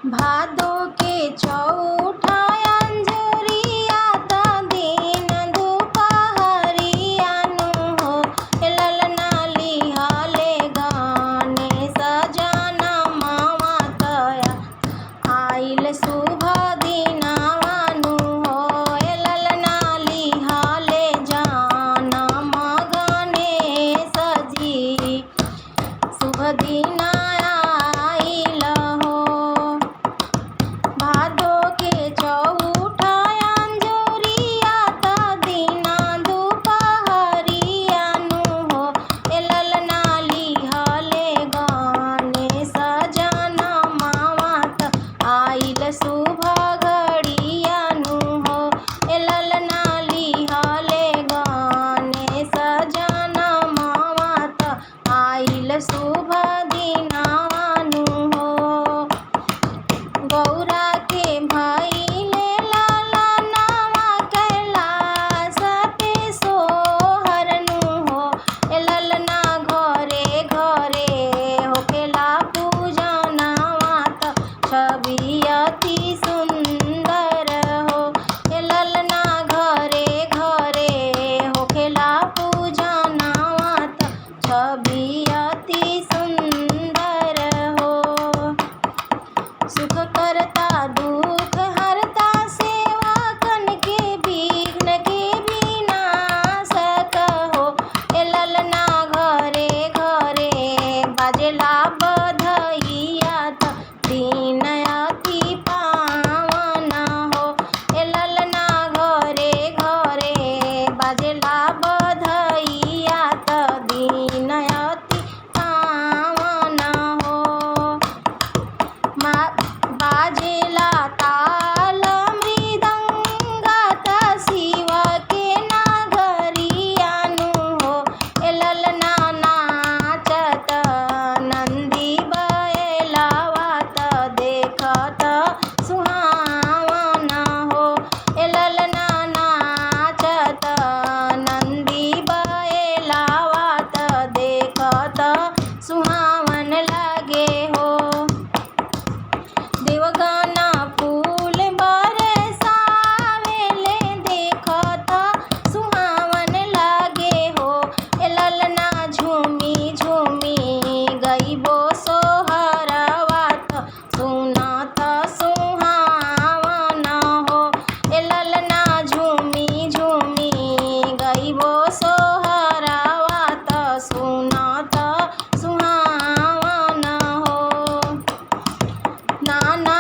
भादो के चौठा अंजोरिया ता दिन दुपहरिया नु हो ललना लिहाले गाने सजना मावा तया आइल शुभ दिनावा नु हो ललना लिहाले जाना मगने सजी शुभ दिना आइल हो। भादो के चौठा अंजोरिया ता दिना दुपहरिया नु हो ललना लिहाले गाने सजना मावा त आइल शुभ घड़िया नु हो ललना लिहाले गाने सजना मावा त आइल शुभ दिनावा नु हो। गौरा के भइले लाला नावा कैलाश पे सोहर नु हो ललना घरे घरे होखेला पूजा नावा त छवि अति सुंदर हो ललना घरे घरे होखेला पूजा नावा त छवि अति सुंदर हो। सुख करता दुख हरता सेवकन के विघ्न के विनाशक हो ललना घरे घरे बाजेला बधइया त दिन अति पावन हो ललना घरे घरे बाजेला बधइया त दिन अति पावन हो। बाजेला ताल मृदंग त शिव के नगरिया नु हो ललना नाचत नंदी बैलवा त देखत सुहावन हो ललना नाचत नंदी बैलवा त देखत सुहावन लगे हो। देवगाना फूल बरसावेले देखत सुहावन लागे हो ललना झूमी झूमी गईबो सोहरवा त सुनत सुहावन हो ललना झूमी झूमी गईबो सोहरवा त सुनत सुहावन हो। नाना